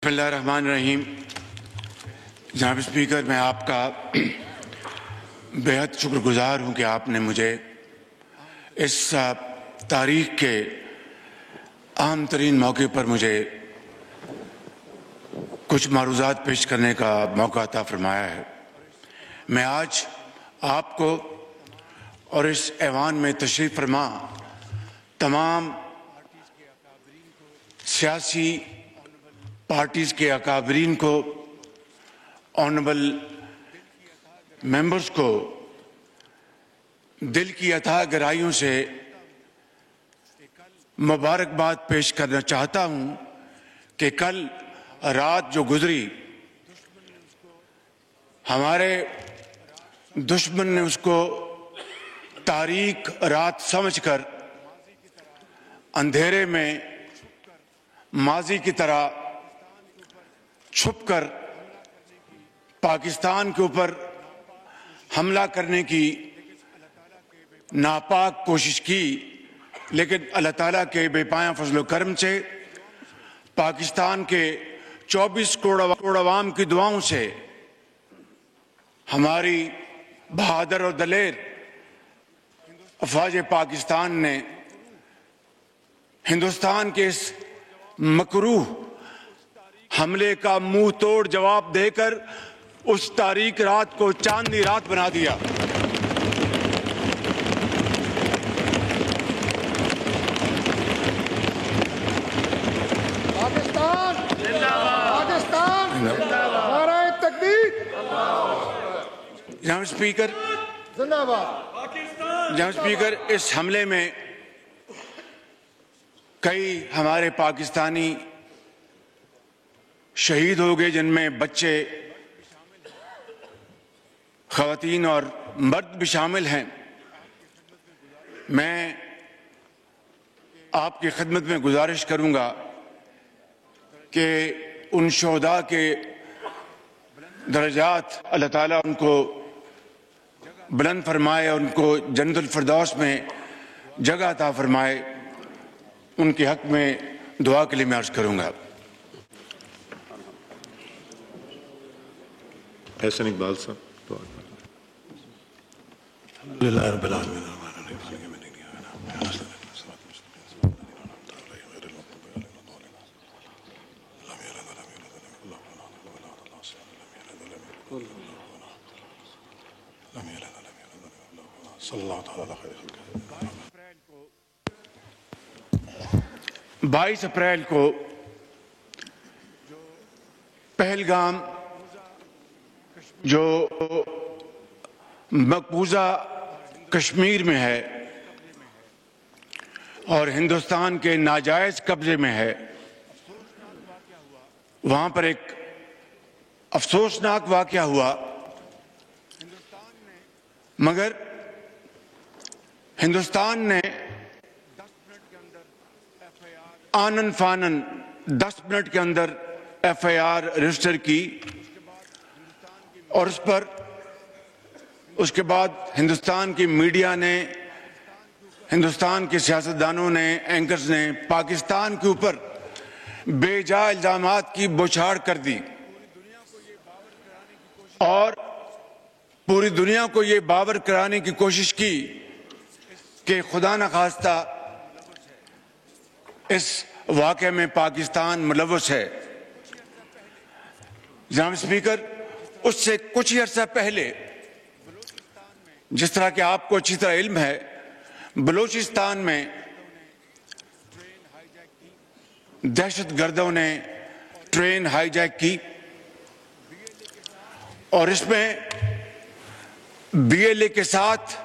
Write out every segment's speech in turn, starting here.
بسم اللہ الرحمن الرحیم۔ جناب اسپیکر، میں آپ کا بہت شکر گزار ہوں کہ آپ نے مجھے اس تاریخ کے اہم ترین موقع پر مجھے کچھ معروضات پیش کرنے کا موقع عطا فرمایا ہے۔ میں آج آپ کو اور اس ایوان میں تشریف فرما تمام سیاسی پارٹیز کے اکابرین کو، آنریبل ممبرز کو دل کی عطا گرائیوں سے مبارکباد پیش کرنا چاہتا ہوں کہ کل رات جو گزری، ہمارے دشمن نے اس کو تاریک رات سمجھ کر اندھیرے میں ماضی کی طرح چھپ کر پاکستان کے اوپر حملہ کرنے کی ناپاک کوشش کی، لیکن اللہ تعالیٰ کے بے پایاں فضل و کرم سے، پاکستان کے 24 کروڑ عوام کی دعاؤں سے، ہماری بہادر اور دلیر افواج پاکستان نے ہندوستان کے اس مکروہ حملے کا منہ توڑ جواب دے کر اس تاریک رات کو چاندنی رات بنا دیا۔ پاکستان پاکستان نعرہ تکبیر۔ جناب اسپیکر، زندہ باد۔ جناب اسپیکر، اس حملے میں کئی ہمارے پاکستانی شہید ہو گئے، جن میں بچے، خواتین اور مرد بھی شامل ہیں۔ میں آپ کی خدمت میں گزارش کروں گا کہ ان شہداء کے درجات اللہ تعالیٰ ان کو بلند فرمائے، ان کو جنت الفردوس میں جگہ عطا فرمائے۔ ان کے حق میں دعا کے لیے میں عرض کروں گا۔ احسن اقبال صاحب۔ الحمدللہ رب العالمین۔ بائیس اپریل کو پہلگام جو مقبوضہ کشمیر میں ہے اور ہندوستان کے ناجائز قبضے میں ہے، وہاں پر ایک افسوسناک واقعہ ہوا، مگر ہندوستان نے آنن فانن 10 منٹ کے اندر ایف آئی آر رجسٹر کی، اور اس کے بعد ہندوستان کی میڈیا نے، ہندوستان کے سیاستدانوں نے، اینکرز نے پاکستان کے اوپر بے جا الزامات کی بوچھاڑ کر دی اور پوری دنیا کو یہ باور کرانے کی کوشش کی کہ خدا نخواستہ اس واقعے میں پاکستان ملوث ہے۔ جناب اسپیکر، اس سے کچھ ہی عرصہ پہلے، جس طرح کہ آپ کو اچھی طرح علم ہے، بلوچستان میں دہشت گردوں نے ٹرین ہائی جیک کی، اور اس میں بی ایل اے کے ساتھ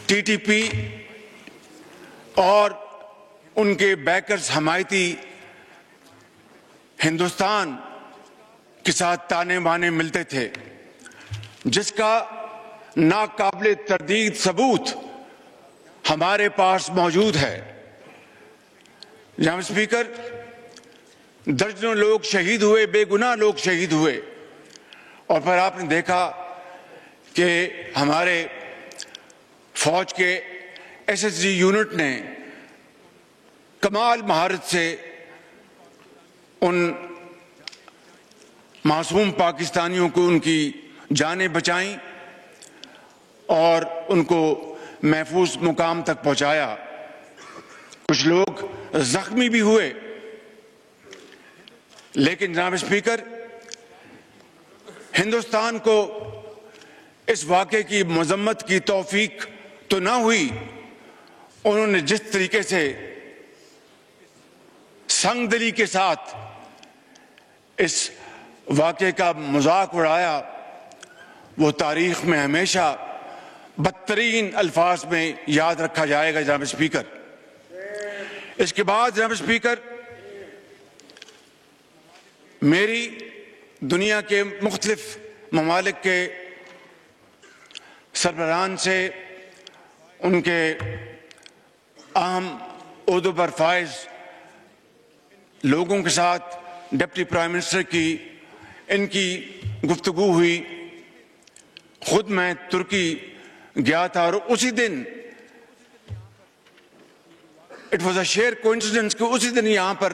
ٹی ٹی پی اور ان کے بیکرز حمایتی ہندوستان کے ساتھ تانے بانے ملتے تھے، جس کا ناقابل تردید ثبوت ہمارے پاس موجود ہے۔ جناب اسپیکر، درجنوں لوگ شہید ہوئے، بے گناہ لوگ شہید ہوئے، اور پھر آپ نے دیکھا کہ ہمارے فوج کے ایس ایس جی یونٹ نے کمال مہارت سے ان معصوم پاکستانیوں کو ان کی جانیں بچائیں اور ان کو محفوظ مقام تک پہنچایا. کچھ لوگ زخمی بھی ہوئے، لیکن جناب اسپیکر، ہندوستان کو اس واقعے کی مذمت کی توفیق تو نہ ہوئی. انہوں نے جس طریقے سے سنگ دلی کے ساتھ اس واقعے کا مذاق اڑایا، وہ تاریخ میں ہمیشہ بدترین الفاظ میں یاد رکھا جائے گا. جناب اسپیکر، اس کے بعد جناب اسپیکر، میری دنیا کے مختلف ممالک کے سربراہان سے، ان کے اہم عہدوں پر فائز لوگوں کے ساتھ، ڈپٹی پرائم منسٹر کی ان کی گفتگو ہوئی. خود میں ترکی گیا تھا اور اسی دن it was a sheer coincidence کہ اسی دن یہاں پر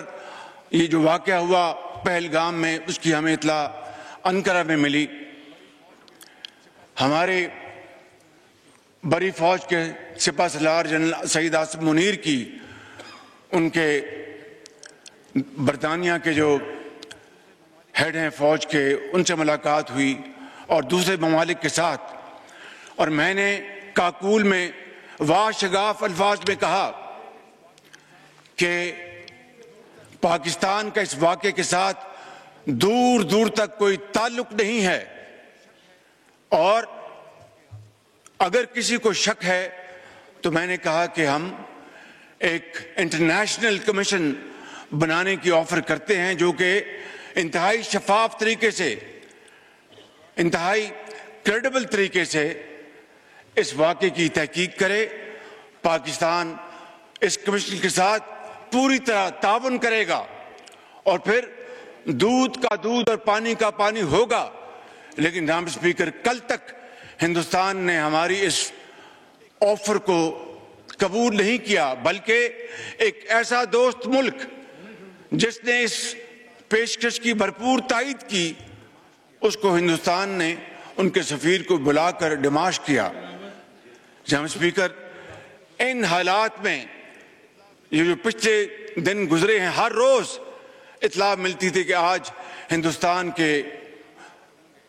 یہ جو واقعہ ہوا پہلگام میں، اس کی ہمیں اطلاع انقرہ میں ملی. ہمارے بری فوج کے سپہ سالار جنرل سعید آصف منیر کی ان کے برطانیہ کے جو ہیڈ ہیں فوج کے، ان سے ملاقات ہوئی اور دوسرے ممالک کے ساتھ، اور میں نے کاکول میں واشگاف الفاظ میں کہا کہ پاکستان کا اس واقعے کے ساتھ دور دور تک کوئی تعلق نہیں ہے، اور اگر کسی کو شک ہے تو میں نے کہا کہ ہم ایک انٹرنیشنل کمیشن بنانے کی آفر کرتے ہیں جو کہ انتہائی شفاف طریقے سے، انتہائی کریڈیبل طریقے سے اس واقعے کی تحقیق کرے. پاکستان اس کمیشن کے ساتھ پوری طرح تعاون کرے گا اور پھر دودھ کا دودھ اور پانی کا پانی ہوگا. لیکن جناب اسپیکر، کل تک ہندوستان نے ہماری اس آفر کو قبول نہیں کیا، بلکہ ایک ایسا دوست ملک جس نے اس پیشکش کی بھرپور تائید کی، اس کو ہندوستان نے ان کے سفیر کو بلا کر ڈماش کیا. جناب اسپیکر، ان حالات میں یہ جو پچھلے دن گزرے ہیں، ہر روز اطلاع ملتی تھی کہ آج ہندوستان کے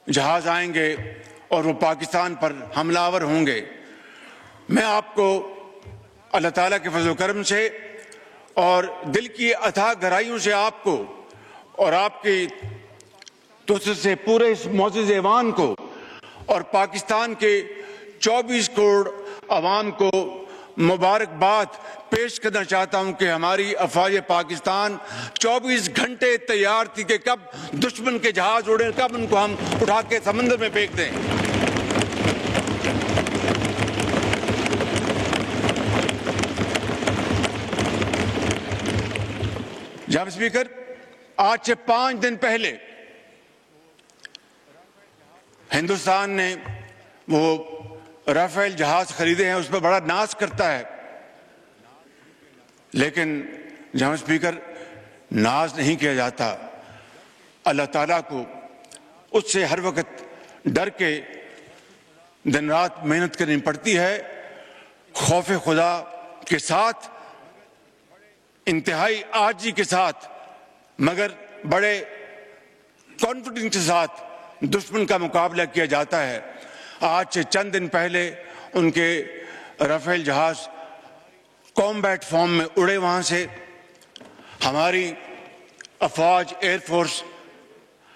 جہاز آئیں گے اور وہ پاکستان پر حملہ آور ہوں گے. میں آپ کو اللہ تعالیٰ کے فضل و کرم سے اور دل کی اتھاہ گہرائیوں سے آپ کو اور آپ کی توسط سے پورے اس معزز ایوان کو اور پاکستان کے 24 کروڑ عوام کو مبارکباد پیش کرنا چاہتا ہوں کہ ہماری افواج پاکستان 24 گھنٹے تیار تھی کہ کب دشمن کے جہاز اڑیں، کب ان کو ہم اٹھا کے سمندر میں پھینک دیں. جناب اسپیکر، آج سے 5 دن پہلے ہندوستان نے وہ رافیل جہاز خریدے ہیں، اس پہ بڑا ناز کرتا ہے، لیکن جناب اسپیکر ناز نہیں کیا جاتا. اللہ تعالیٰ کو اس سے ہر وقت ڈر کے دن رات محنت کرنی پڑتی ہے، خوف خدا کے ساتھ، انتہائی عاجزی کے ساتھ، مگر بڑے کانفیڈنس کے ساتھ دشمن کا مقابلہ کیا جاتا ہے. آج سے چند دن پہلے ان کے رافیل جہاز کامبیٹ فارم میں اڑے، وہاں سے ہماری افواج ایئر فورس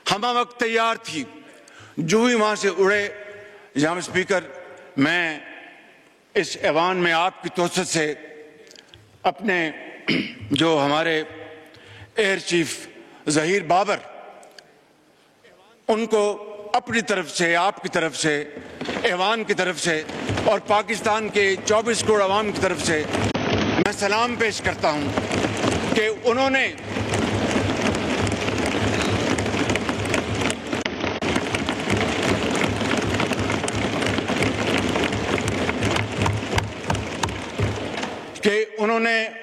ہمہ وقت تیار تھی. جو ہی وہاں سے اڑے، جناب اسپیکر، میں اس ایوان میں آپ کی توسط سے اپنے جو ہمارے ایئر چیف ظہیر بابر، ان کو اپنی طرف سے، آپ کی طرف سے، ایوان کی طرف سے اور پاکستان کے 24 کروڑ عوام کی طرف سے میں سلام پیش کرتا ہوں کہ انہوں نے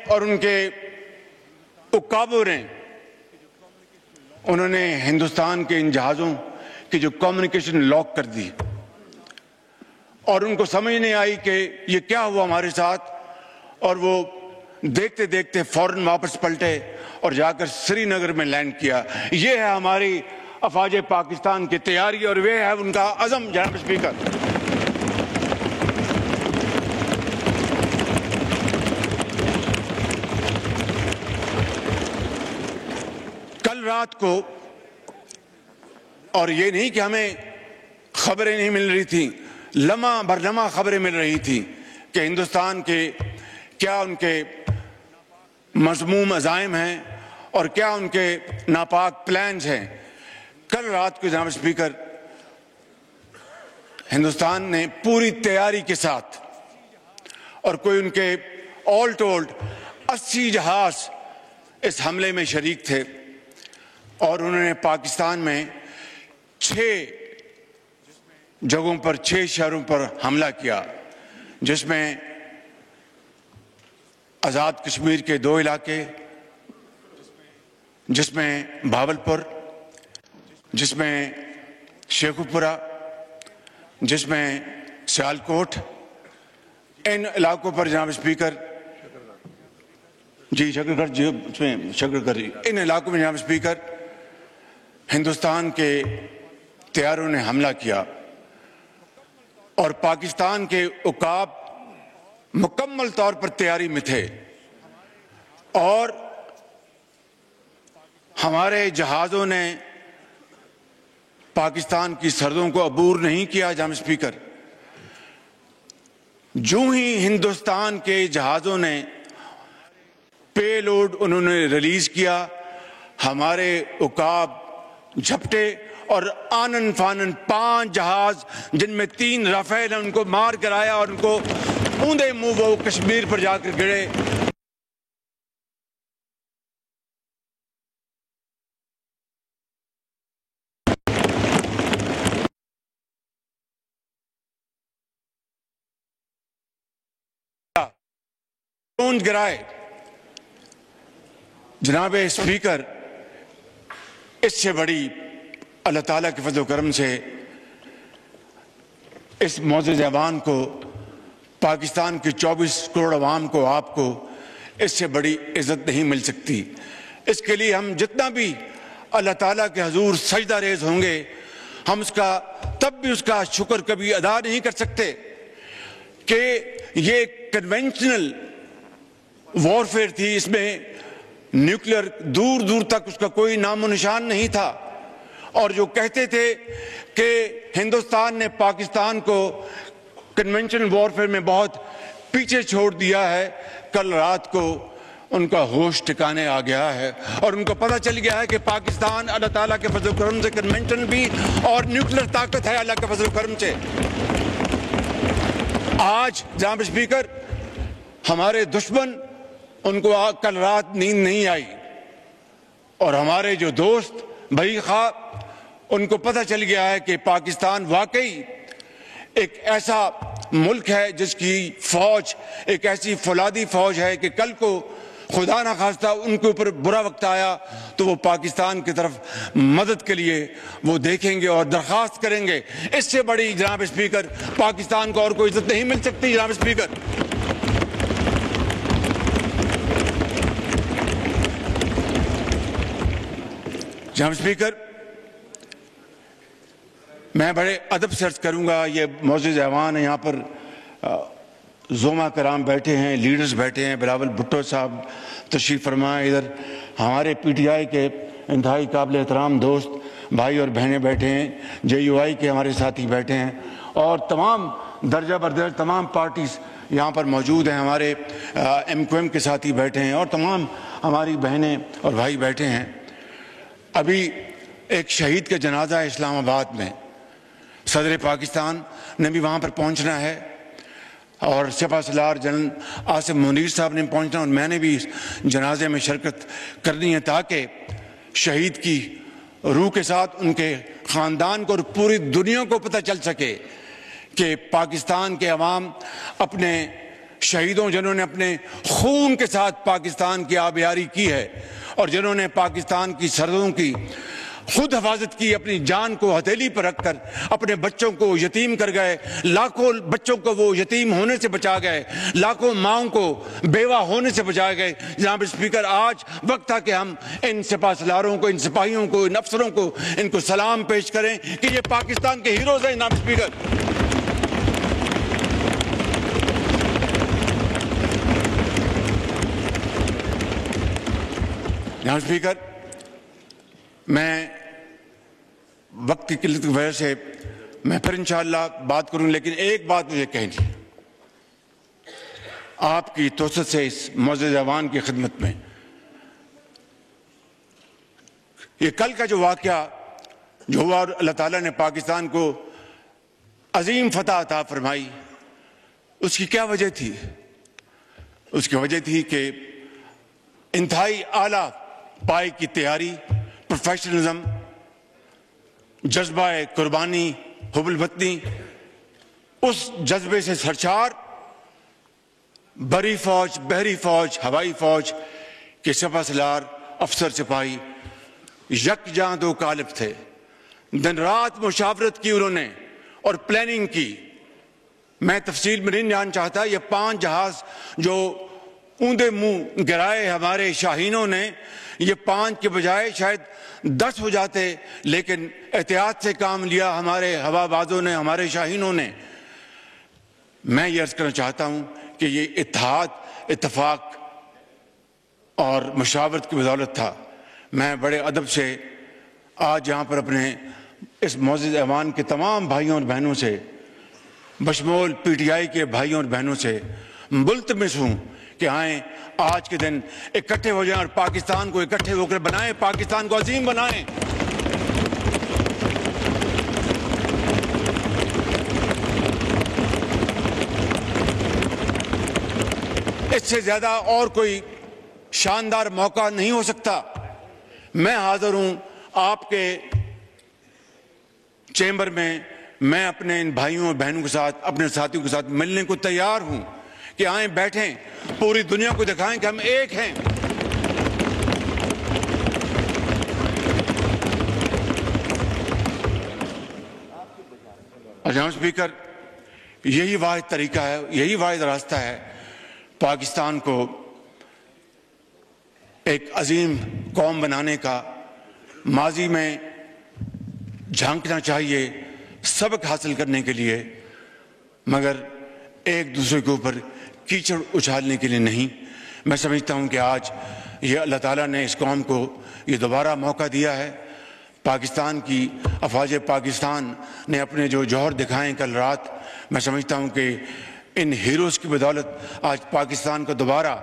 اور ان کے اکابوں نے انہوں نے ہندوستان کے ان جہازوں کی جو کمیونیکیشن لاک کر دی اور ان کو سمجھ نہیں آئی کہ یہ کیا ہوا ہمارے ساتھ، اور وہ دیکھتے دیکھتے فوراً واپس پلٹے اور جا کر سری نگر میں لینڈ کیا۔ یہ ہے ہماری افواج پاکستان کی تیاری اور وہ ہے ان کا عزم جناب اسپیکر۔ کل رات کو، اور یہ نہیں کہ ہمیں خبریں نہیں مل رہی تھیں، لمحہ بر لمحہ خبریں مل رہی تھیں کہ ہندوستان کے کیا ان کے مذموم عزائم ہیں اور کیا ان کے ناپاک پلانز ہیں۔ کل رات کو جناب اسپیکر ہندوستان نے پوری تیاری کے ساتھ، اور کوئی ان کے آل ٹولڈ 80 جہاز اس حملے میں شریک تھے، اور انہوں نے پاکستان میں 6 جگہوں پر 6 شہروں پر حملہ کیا، جس میں آزاد کشمیر کے 2 علاقے، جس میں بھاولپور، جس میں شیخوپورہ، جس میں سیالکوٹ، ان علاقوں پر جناب اسپیکر ان علاقوں میں جناب اسپیکر ہندوستان کے طیاروں نے حملہ کیا، اور پاکستان کے عقاب مکمل طور پر تیاری میں تھے، اور ہمارے جہازوں نے پاکستان کی سرحدوں کو عبور نہیں کیا جناب اسپیکر۔ جو ہی ہندوستان کے جہازوں نے پے لوڈ انہوں نے ریلیز کیا، ہمارے عقاب جھپٹے اور آنن فانن 5 جہاز جن میں 3 رافیل ہیں ان کو مار کر آیا، اور ان کو اوندے منہ وہ کشمیر پر جا کر گرے۔ گرائے جناب اسپیکر، اس سے بڑی اللہ تعالیٰ کے فضل و کرم سے اس معزز ایوان کو، پاکستان کے 24 کروڑ عوام کو، آپ کو اس سے بڑی عزت نہیں مل سکتی۔ اس کے لیے ہم جتنا بھی اللہ تعالیٰ کے حضور سجدہ ریز ہوں گے، ہم تب بھی اس کا شکر کبھی ادا نہیں کر سکتے کہ یہ کنونشنل وارفیئر تھی، اس میں نیوکلیر دور دور تک اس کا کوئی نام و نشان نہیں تھا، اور جو کہتے تھے کہ ہندوستان نے پاکستان کو کنونشنل وارفیئر میں بہت پیچھے چھوڑ دیا ہے، کل رات کو ان کا ہوش ٹھکانے آ گیا ہے، اور ان کو پتہ چل گیا ہے کہ پاکستان اللہ تعالیٰ کے فضل و کرم سے کنونشن بھی اور نیوکلیر طاقت ہے اللہ کے فضل و کرم سے۔ آج جناب اسپیکر ہمارے دشمن، ان کو کل رات نیند نہیں آئی، اور ہمارے جو دوست بھائی خواہ، ان کو پتہ چل گیا ہے کہ پاکستان واقعی ایک ایسا ملک ہے جس کی فوج ایک ایسی فولادی فوج ہے کہ کل کو خدا نہ خواستہ ان کے اوپر برا وقت آیا تو وہ پاکستان کی طرف مدد کے لیے وہ دیکھیں گے اور درخواست کریں گے۔ اس سے بڑی جناب اسپیکر پاکستان کو اور کوئی عزت نہیں مل سکتی جناب اسپیکر۔ جناب اسپیکر، میں بڑے ادب سے عرض کروں گا، یہ معزز ایوان ہے، یہاں پر زوما کرام بیٹھے ہیں، لیڈرز بیٹھے ہیں، بلاول بھٹو صاحب تشریف فرمائے، ادھر ہمارے پی ٹی آئی کے انتہائی قابل احترام دوست بھائی اور بہنیں بیٹھے ہیں، جے یو آئی کے ہمارے ساتھی بیٹھے ہیں، اور تمام درجہ بردرجہ تمام پارٹیز یہاں پر موجود ہیں، ہمارے ایم کیو ایم کے ساتھی بیٹھے ہیں، اور تمام ہماری بہنیں اور بھائی بیٹھے ہیں۔ ابھی ایک شہید کا جنازہ ہے اسلام آباد میں، صدر پاکستان نے بھی وہاں پر پہنچنا ہے، اور سپہ سالار جنرل آصف منیر صاحب نے پہنچنا، اور میں نے بھی اس جنازے میں شرکت کرنی ہے تاکہ شہید کی روح کے ساتھ ان کے خاندان کو اور پوری دنیا کو پتہ چل سکے کہ پاکستان کے عوام اپنے شہیدوں جنہوں نے اپنے خون کے ساتھ پاکستان کی آبیاری کی ہے اور جنہوں نے پاکستان کی سرحدوں کی خود حفاظت کی، اپنی جان کو ہتھیلی پر رکھ کر اپنے بچوں کو یتیم کر گئے، لاکھوں بچوں کو وہ یتیم ہونے سے بچا گئے، لاکھوں ماؤں کو بیوہ ہونے سے بچا گئے۔ جناب اسپیکر، آج وقت تھا کہ ہم ان سپاہ سالاروں کو، ان سپاہیوں کو، ان افسروں کو، ان کو سلام پیش کریں کہ یہ پاکستان کے ہیروز ہیں۔ جناب اسپیکر، جناب اسپیکر، میں وقت کی قلت کی وجہ سے میں پھر انشاءاللہ بات کروں، لیکن ایک بات مجھے کہنی ہے آپ کی توسط سے اس معزز ایوان کی خدمت میں۔ یہ کل کا جو واقعہ جو ہوا اور اللہ تعالیٰ نے پاکستان کو عظیم فتح عطا فرمائی، اس کی کیا وجہ تھی؟ اس کی وجہ تھی کہ انتہائی اعلیٰ پائے کی تیاری، پروفیشنلزم، جذبہ قربانی، حب الوطنی، اس جذبے سے سرشار بری فوج، بحری فوج، ہوائی فوج کے سپہ سالار، افسر سپاہی یکجاں دو قالب تھے۔ دن رات مشاورت کی انہوں نے اور پلاننگ کی۔ میں تفصیل میں نہیں جان چاہتا، یہ 5 جہاز جو اوندے منہ گرائے ہمارے شاہینوں نے، یہ 5 کے بجائے شاید 10 ہو جاتے، لیکن احتیاط سے کام لیا ہمارے ہوا بازوں نے، ہمارے شاہینوں نے۔ میں یہ عرض کرنا چاہتا ہوں کہ یہ اتحاد، اتفاق اور مشاورت کی بدولت تھا۔ میں بڑے ادب سے آج یہاں پر اپنے اس معزز ایوان کے تمام بھائیوں اور بہنوں سے، بشمول پی ٹی آئی کے بھائیوں اور بہنوں سے ملتمس ہوں کہ آئیں آج کے دن اکٹھے ہو جائیں اور پاکستان کو اکٹھے ہو کر بنائیں، پاکستان کو عظیم بنائیں۔ اس سے زیادہ اور کوئی شاندار موقع نہیں ہو سکتا۔ میں حاضر ہوں آپ کے چیمبر میں، میں اپنے ان بھائیوں اور بہنوں کے ساتھ، اپنے ساتھیوں کے ساتھ ملنے کو تیار ہوں کہ آئیں، بیٹھیں، پوری دنیا کو دکھائیں کہ ہم ایک ہیں۔ جناب اسپیکر، یہی واحد طریقہ ہے، یہی واحد راستہ ہے پاکستان کو ایک عظیم قوم بنانے کا۔ ماضی میں جھانکنا چاہیے سبق حاصل کرنے کے لیے، مگر ایک دوسرے کے اوپر کیچڑ اچھالنے کے لیے نہیں۔ میں سمجھتا ہوں کہ آج یہ اللہ تعالیٰ نے اس قوم کو یہ دوبارہ موقع دیا ہے۔ پاکستان کی افواج پاکستان نے اپنے جو جوہر دکھائیں کل رات، میں سمجھتا ہوں کہ ان ہیروز کی بدولت آج پاکستان کا دوبارہ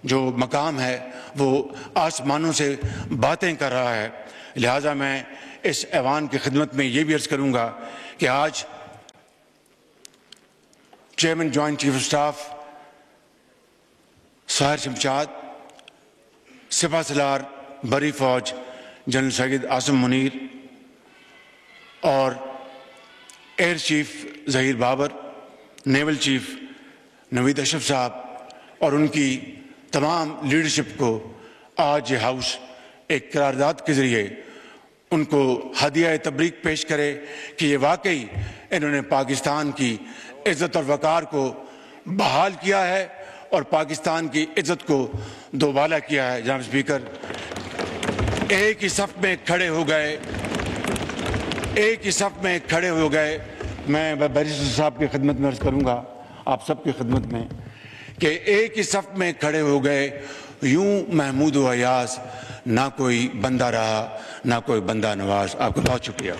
جو مقام ہے وہ آسمانوں سے باتیں کر رہا ہے۔ لہٰذا میں اس ایوان کی خدمت میں یہ بھی عرض کروں گا کہ آج chairman joint chief of staff Sahir Shamshad, سپہ سالار بری فوج جنرل سید عاصم منیر اور air chief Zaheer Babar, naval chief Naveed Ashraf صاحب اور ان کی تمام لیڈرشپ کو آج یہ ہاؤس ایک قرارداد کے ذریعے ان کو ہدیہ تبریک پیش کرے کہ یہ واقعی انہوں نے پاکستان کی عزت اور وقار کو بحال کیا ہے اور پاکستان کی عزت کو دوبالا کیا ہے۔ جناب اسپیکر، ایک ہی صف میں کھڑے ہو گئے، ایک ہی صف میں کھڑے ہو گئے۔ میں بیرسٹر صاحب کی خدمت میں عرض کروں گا، آپ سب کی خدمت میں، کہ ایک ہی صف میں کھڑے ہو گئے، یوں محمود و ایاز، نہ کوئی بندہ رہا نہ کوئی بندہ نواز۔ آپ کو بہت شکریہ۔